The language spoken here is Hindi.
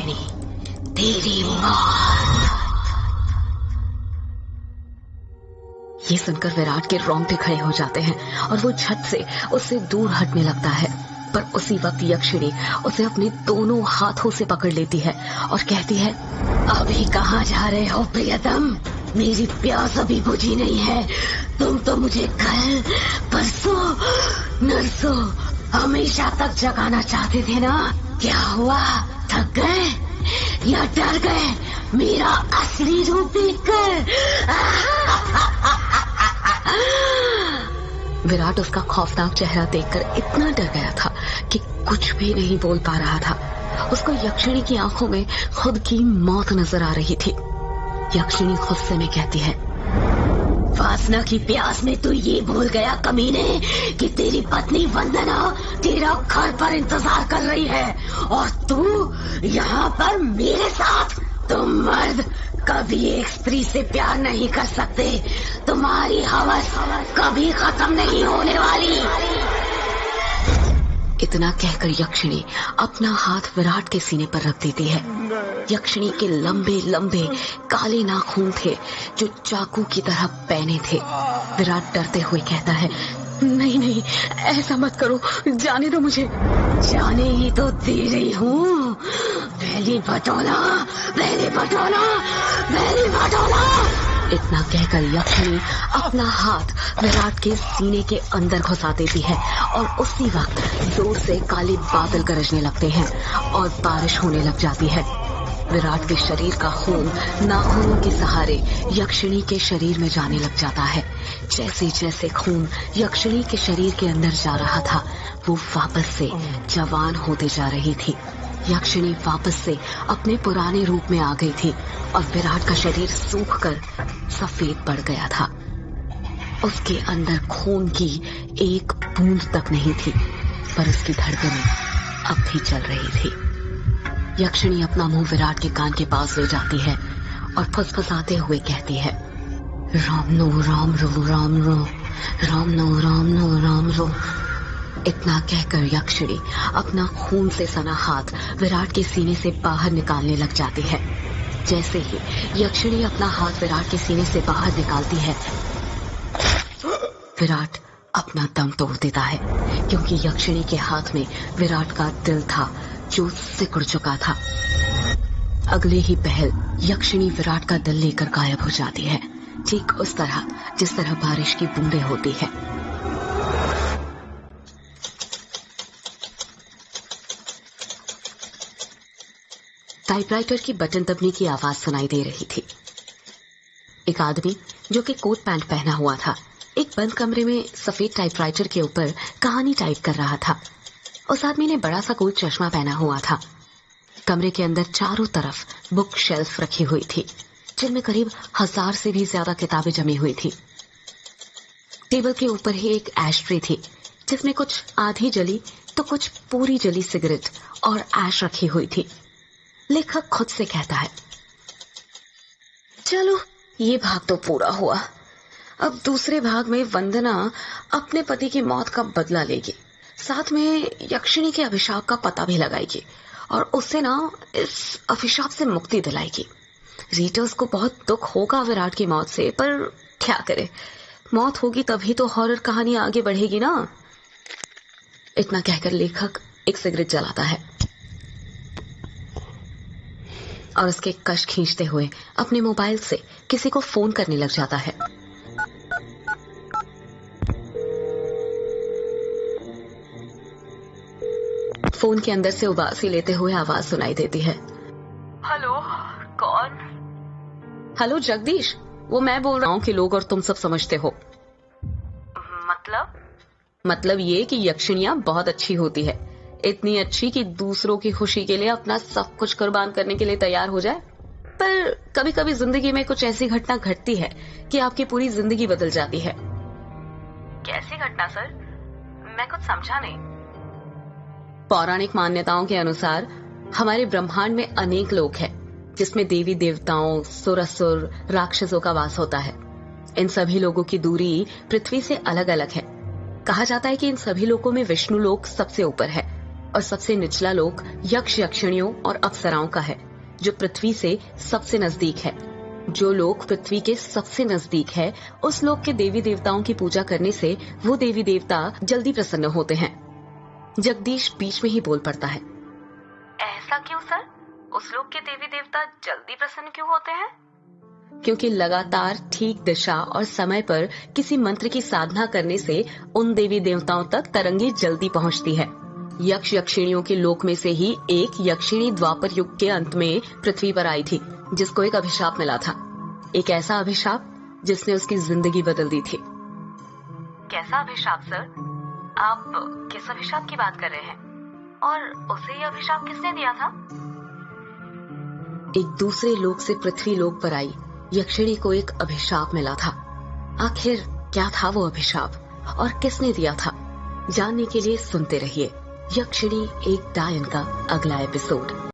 यक्षिणी, तेरी मौत। ये सुनकर विराट के रोंगटे खड़े हो जाते हैं और वो झट से उससे दूर हटने लगता है। पर उसी वक्त यक्षिणी उसे अपने दोनों हाथों से पकड़ लेती है और कहती है, अभी कहाँ जा रहे हो प्रियतम? मेरी प्यास अभी बुझी नहीं है। तुम तो मुझे कल, परसों, नरसों हमेशा तक जगाना चाहते थे ना। क्या हुआ, थक गए या डर गए मेरा असली रूप देखकर? विराट उसका खौफनाक चेहरा देखकर इतना डर गया था कि कुछ भी नहीं बोल पा रहा था। उसको यक्षिणी की आंखों में खुद की मौत नजर आ रही थी। यक्षिणी गुस्से में कहती है, वासना की प्यास में तू ये भूल गया कमीने कि तेरी पत्नी वंदना तेरा घर पर इंतजार कर रही है और तू यहाँ पर मेरे साथ। तुम मर्द कभी एक स्त्री से प्यार नहीं कर सकते। तुम्हारी हवस कभी खत्म नहीं होने वाली। इतना कहकर यक्षिणी अपना हाथ विराट के सीने पर रख देती है। यक्षिणी के लंबे लंबे काले नाखून थे जो चाकू की तरह पैने थे। विराट डरते हुए कहता है, नहीं नहीं, ऐसा मत करो, जाने दो मुझे। जाने ही तो दे रही हूँ। पहली बटोला, पहली बटोला, पहली बटोला। इतना कहकर यक्षिणी अपना हाथ विराट के सीने के अंदर घुसा देती है और उसी वक्त जोर से काले बादल गरजने लगते हैं और बारिश होने लग जाती है। विराट के शरीर का खून नाखूनों के सहारे यक्षिणी के शरीर में जाने लग जाता है। जैसे जैसे खून यक्षिणी के शरीर के अंदर जा रहा था, वो वापस से जवान होते जा रही थी। यक्षिणी वापस से अपने पुराने रूप में आ गई थी और विराट का शरीर सूखकर सफेद पड़ गया था। उसके अंदर खून की एक बूंद तक नहीं थी, पर उसकी धड़कनें अब भी चल रही थी। यक्षिणी अपना मुंह विराट के कान के पास ले जाती है और फुसफुसाते हुए कहती है, राम नो राम रो, राम रो, राम नो राम नो, राम रो। इतना कहकर यक्षिणी अपना खून से सना हाथ विराट के सीने से बाहर निकालने लग जाती है। जैसे ही यक्षिणी अपना हाथ विराट के सीने से बाहर निकालती है, विराट अपना दम तोड़ देता है, क्योंकि यक्षिणी के हाथ में विराट का दिल था जो सिकुड़ चुका था। अगले ही पहल यक्षिणी विराट का दिल लेकर गायब हो जाती है, ठीक उस तरह जिस तरह बारिश की बूंदें होती है। टाइपराइटर की बटन दबने की आवाज सुनाई दे रही थी। एक आदमी जो कि कोट पैंट पहना हुआ था, एक बंद कमरे में सफेद टाइपराइटर के ऊपर कहानी टाइप कर रहा था। उस आदमी ने बड़ा सा गोल चश्मा पहना हुआ था। कमरे के अंदर चारों तरफ बुक शेल्फ रखी हुई थी, जिनमें करीब 1000 से भी ज्यादा किताबें जमी हुई थी। टेबल के ऊपर ही एक एशट्रे थी, जिसमें कुछ आधी जली तो कुछ पूरी जली सिगरेट और ऐश रखी हुई थी। लेखक खुद से कहता है, चलो ये भाग तो पूरा हुआ। अब दूसरे भाग में वंदना अपने पति की मौत का बदला लेगी, साथ में यक्षिणी के अभिशाप का पता भी लगाएगी और उससे ना इस अभिशाप से मुक्ति दिलाएगी। रीडर्स को बहुत दुख होगा विराट की मौत से, पर क्या करे, मौत होगी तभी तो हॉरर कहानी आगे बढ़ेगी ना। इतना कहकर लेखक एक सिगरेट जलाता है और उसके कश खींचते हुए अपने मोबाइल से किसी को फोन करने लग जाता है। फोन के अंदर से उबासी लेते हुए आवाज सुनाई देती है, हेलो, कौन? हेलो जगदीश, वो मैं बोल रहा हूँ कि लोग और तुम सब समझते हो। मतलब ये कि यक्षिणियां बहुत अच्छी होती है, इतनी अच्छी कि दूसरों की खुशी के लिए अपना सब कुछ कुर्बान करने के लिए तैयार हो जाए। पर कभी कभी जिंदगी में कुछ ऐसी घटना घटती है कि आपकी पूरी जिंदगी बदल जाती है। कैसी घटना सर? मैं कुछ समझा नहीं। पौराणिक मान्यताओं के अनुसार हमारे ब्रह्मांड में अनेक लोक हैं, जिसमें देवी देवताओं, सुर असुर, राक्षसों का वास होता है। इन सभी लोगों की दूरी पृथ्वी से अलग अलग है। कहा जाता है कि इन सभी लोकों में विष्णु लोक सबसे ऊपर है और सबसे निचला लोक यक्ष यक्षिणियों और अप्सराओं का है, जो पृथ्वी से सबसे नजदीक है। जो लोक पृथ्वी के सबसे नजदीक है, उस लोक के देवी देवताओं की पूजा करने से वो देवी देवता जल्दी प्रसन्न होते हैं। जगदीश बीच में ही बोल पड़ता है, ऐसा क्यों सर? उस लोक के देवी देवता जल्दी प्रसन्न क्यों होते हैं? क्योंकि लगातार ठीक दिशा और समय पर किसी मंत्र की साधना करने से उन देवी देवताओं तक तरंगे जल्दी पहुंचती है। यक्ष यक्षिणियों के लोक में से ही एक यक्षिणी द्वापर युग के अंत में पृथ्वी पर आई थी, जिसको एक अभिशाप मिला था। एक ऐसा अभिशाप जिसने उसकी जिंदगी बदल दी थी। कैसा अभिशाप सर? आप किस अभिशाप की बात कर रहे हैं? और उसे यह अभिशाप किसने दिया था? एक दूसरे लोक से पृथ्वी लोक पर आई यक्षिणी को एक अभिशाप मिला था। आखिर क्या था वो अभिशाप और किसने दिया था? जानने के लिए सुनते रहिए यक्षिणी एक डायन का अगला एपिसोड।